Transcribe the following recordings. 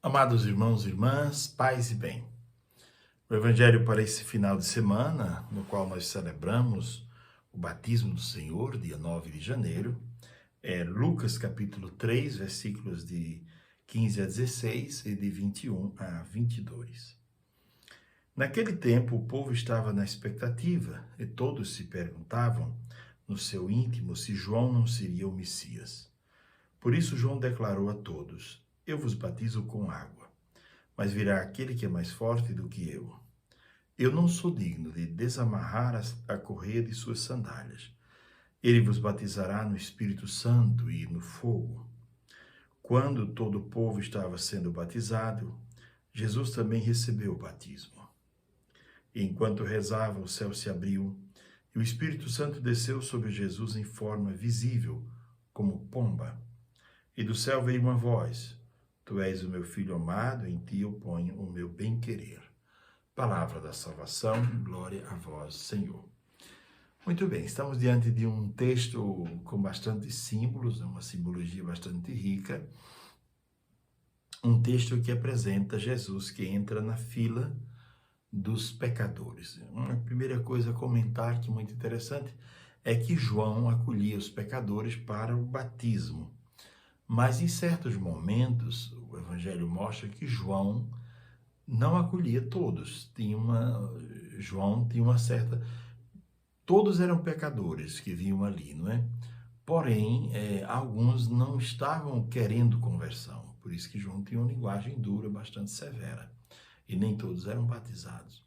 Amados irmãos e irmãs, paz e bem. O evangelho para esse final de semana, no qual nós celebramos o batismo do Senhor, dia 9 de janeiro, é Lucas capítulo 3, versículos de 15 a 16 e de 21 a 22. Naquele tempo, o povo estava na expectativa e todos se perguntavam no seu íntimo se João não seria o Messias. Por isso João declarou a todos: Eu vos batizo com água, mas virá aquele que é mais forte do que eu. Eu não sou digno de desamarrar a correia de suas sandálias. Ele vos batizará no Espírito Santo e no fogo. Quando todo o povo estava sendo batizado, Jesus também recebeu o batismo. E enquanto rezava, o céu se abriu e o Espírito Santo desceu sobre Jesus em forma visível, como pomba. E do céu veio uma voz: Tu és o meu filho amado, em ti eu ponho o meu bem-querer. Palavra da salvação, glória a vós, Senhor. Muito bem, estamos diante de um texto com bastante símbolos, uma simbologia bastante rica. Um texto que apresenta Jesus que entra na fila dos pecadores. Uma primeira coisa a comentar, que é muito interessante, é que João acolhia os pecadores para o batismo. Mas em certos momentos, o Evangelho mostra que João não acolhia todos. João tinha uma certa... Todos eram pecadores que vinham ali, não é? Porém, alguns não estavam querendo conversão. Por isso que João tinha uma linguagem dura, bastante severa. E nem todos eram batizados.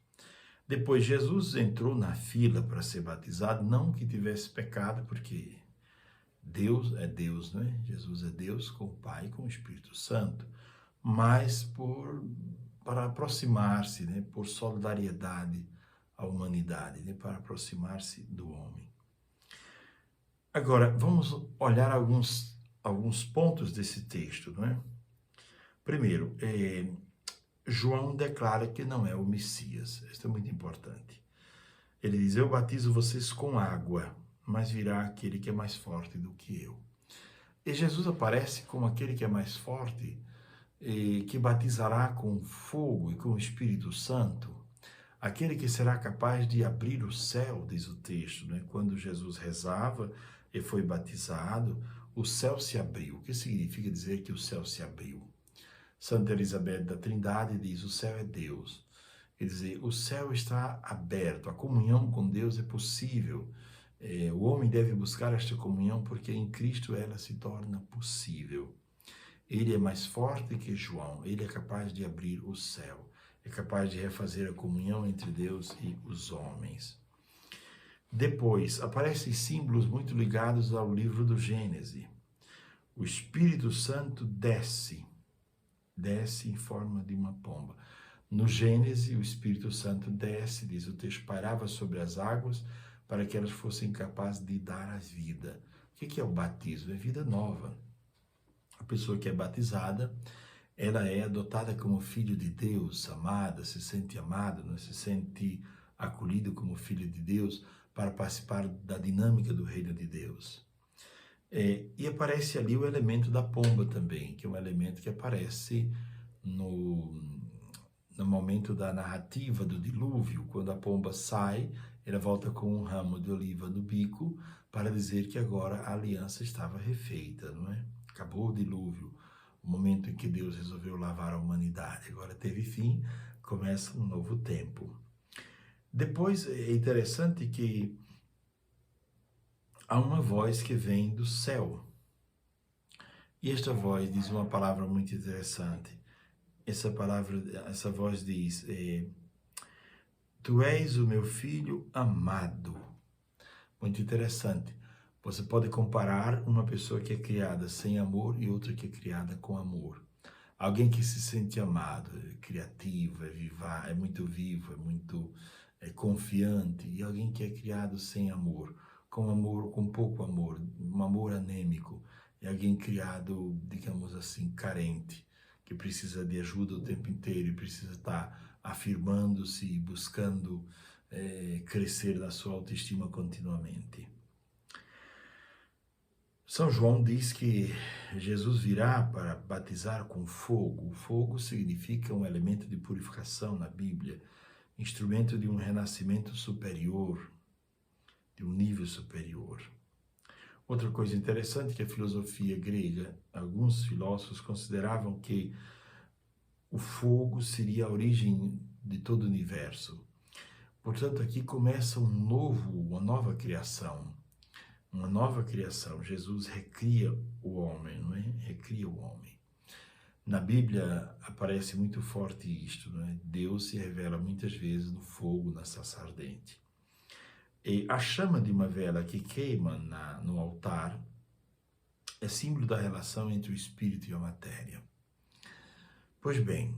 Depois, Jesus entrou na fila para ser batizado, não que tivesse pecado, porque Deus é Deus, não é? Jesus é Deus com o Pai e com o Espírito Santo, mas para aproximar-se, né? Por solidariedade à humanidade, né? Para aproximar-se do homem. Agora, vamos olhar alguns pontos desse texto, não é? Primeiro, João declara que não é o Messias. Isso é muito importante. Ele diz: Eu batizo vocês com água, mas virá aquele que é mais forte do que eu. E Jesus aparece como aquele que é mais forte, que batizará com fogo e com o Espírito Santo, aquele que será capaz de abrir o céu, diz o texto, né? Quando Jesus rezava e foi batizado, o céu se abriu. O que significa dizer que o céu se abriu? Santa Elizabeth da Trindade diz: o céu é Deus. Quer dizer, o céu está aberto, a comunhão com Deus é possível. O homem deve buscar esta comunhão porque em Cristo ela se torna possível. Ele é mais forte que João, ele é capaz de abrir o céu, é capaz de refazer a comunhão entre Deus e os homens. Depois, aparecem símbolos muito ligados ao livro do Gênesis. O Espírito Santo desce em forma de uma pomba. No Gênesis, o Espírito Santo desce, diz o texto, pairava sobre as águas para que elas fossem capazes de dar a vida. O que é o batismo? É vida nova. A pessoa que é batizada, ela é adotada como filho de Deus, amada, se sente amada, não se sente acolhido como filho de Deus para participar da dinâmica do reino de Deus. E aparece ali o elemento da pomba também, que é um elemento que aparece no momento da narrativa do dilúvio, quando a pomba sai, ela volta com um ramo de oliva no bico para dizer que agora a aliança estava refeita, não é? Acabou o dilúvio, o momento em que Deus resolveu lavar a humanidade. Agora teve fim, começa um novo tempo. Depois é interessante que há uma voz que vem do céu. E esta voz diz uma palavra muito interessante. Essa voz diz: Tu és o meu filho amado. Muito interessante. Você pode comparar uma pessoa que é criada sem amor e outra que é criada com amor. Alguém que se sente amado, é criativo, é muito vivo, é muito confiante. E alguém que é criado sem amor, com pouco amor, um amor anêmico. É alguém criado, digamos assim, carente, que precisa de ajuda o tempo inteiro e precisa estar afirmando-se e buscando crescer na sua autoestima continuamente. São João diz que Jesus virá para batizar com fogo. O fogo significa um elemento de purificação na Bíblia, instrumento de um renascimento superior, de um nível superior. Outra coisa interessante que a filosofia grega, alguns filósofos consideravam que o fogo seria a origem de todo o universo. Portanto, aqui começa uma nova criação. Uma nova criação. Jesus recria o homem, não é? Recria o homem. Na Bíblia aparece muito forte isto, não é? Deus se revela muitas vezes no fogo, na sarça ardente. E a chama de uma vela que queima no altar é símbolo da relação entre o espírito e a matéria. Pois bem,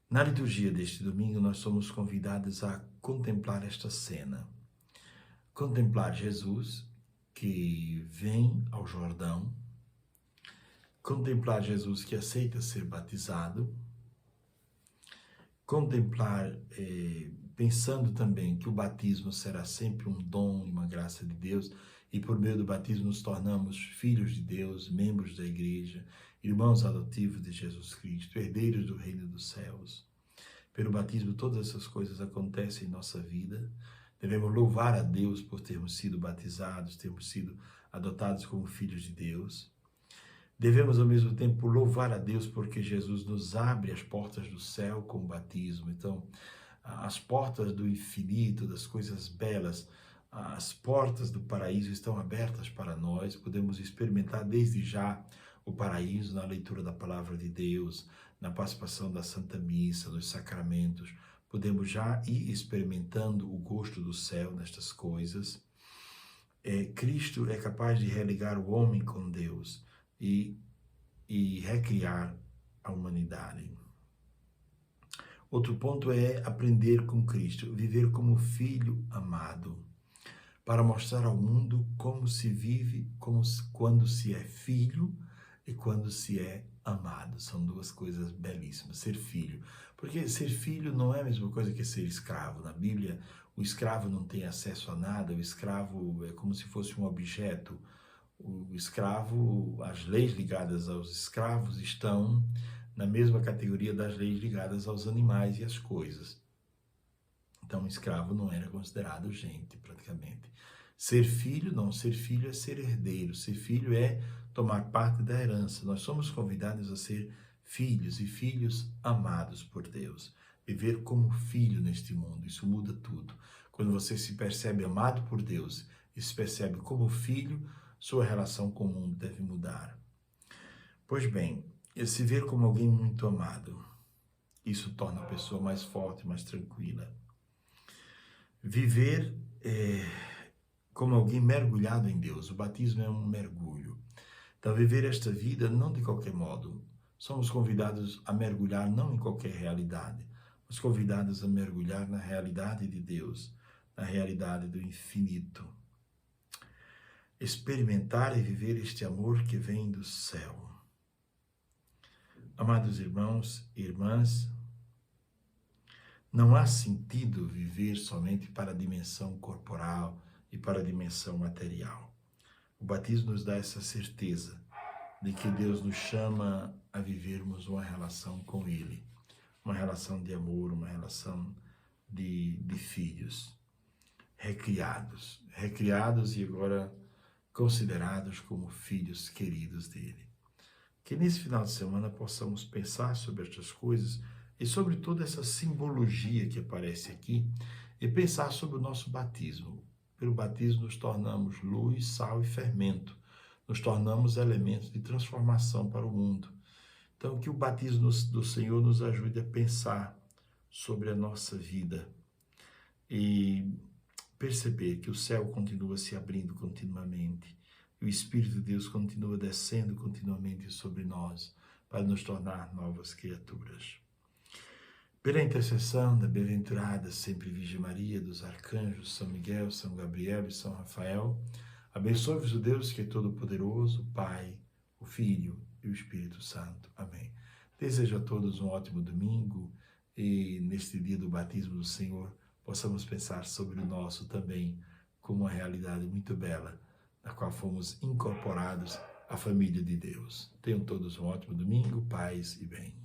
na liturgia deste domingo nós somos convidados a contemplar esta cena. Contemplar Jesus, que vem ao Jordão, contemplar Jesus que aceita ser batizado, contemplar, pensando também que o batismo será sempre um dom e uma graça de Deus, e por meio do batismo nos tornamos filhos de Deus, membros da igreja, irmãos adotivos de Jesus Cristo, herdeiros do reino dos céus. Pelo batismo todas essas coisas acontecem em nossa vida. Devemos louvar a Deus por termos sido batizados, termos sido adotados como filhos de Deus. Devemos, ao mesmo tempo, louvar a Deus porque Jesus nos abre as portas do céu com o batismo. Então, as portas do infinito, das coisas belas, as portas do paraíso estão abertas para nós. Podemos experimentar desde já o paraíso na leitura da palavra de Deus, na participação da Santa Missa, nos sacramentos. Podemos já ir experimentando o gosto do céu nestas coisas. Cristo é capaz de religar o homem com Deus e recriar a humanidade. Outro ponto é aprender com Cristo, viver como filho amado, para mostrar ao mundo como se vive quando se é filho e quando se é amado. São duas coisas belíssimas, ser filho. Porque ser filho não é a mesma coisa que ser escravo. Na Bíblia, o escravo não tem acesso a nada, o escravo é como se fosse um objeto. O escravo, as leis ligadas aos escravos estão na mesma categoria das leis ligadas aos animais e às coisas. Então, o escravo não era considerado gente, praticamente. Ser filho, não. Ser filho é ser herdeiro. Ser filho é tomar parte da herança. Nós somos convidados a ser filhos e filhos amados por Deus. Viver como filho neste mundo, isso muda tudo. Quando você se percebe amado por Deus e se percebe como filho, sua relação com o mundo deve mudar. Pois bem, se ver como alguém muito amado, isso torna a pessoa mais forte, mais tranquila. Viver como alguém mergulhado em Deus. O batismo é um mergulho. Então, viver esta vida não de qualquer modo. Somos convidados a mergulhar não em qualquer realidade, mas convidados a mergulhar na realidade de Deus, na realidade do infinito. Experimentar e viver este amor que vem do céu. Amados irmãos e irmãs, não há sentido viver somente para a dimensão corporal e para a dimensão material. O batismo nos dá essa certeza de que Deus nos chama a vivermos uma relação com Ele, uma relação de amor, uma relação de filhos, recriados e agora considerados como filhos queridos dele. Que nesse final de semana possamos pensar sobre estas coisas e sobre toda essa simbologia que aparece aqui e pensar sobre o nosso batismo. Pelo batismo nos tornamos luz, sal e fermento, nos tornamos elementos de transformação para o mundo. Então, que o batismo do Senhor nos ajude a pensar sobre a nossa vida e perceber que o céu continua se abrindo continuamente, e o Espírito de Deus continua descendo continuamente sobre nós para nos tornar novas criaturas. Pela intercessão da bem-aventurada sempre Virgem Maria, dos arcanjos São Miguel, São Gabriel e São Rafael, abençoe-vos o Deus que é todo-poderoso, o Pai, o Filho e o Espírito Santo. Amém. Desejo a todos um ótimo domingo e neste dia do batismo do Senhor possamos pensar sobre o nosso também como uma realidade muito bela na qual fomos incorporados à família de Deus. Tenham todos um ótimo domingo, paz e bem.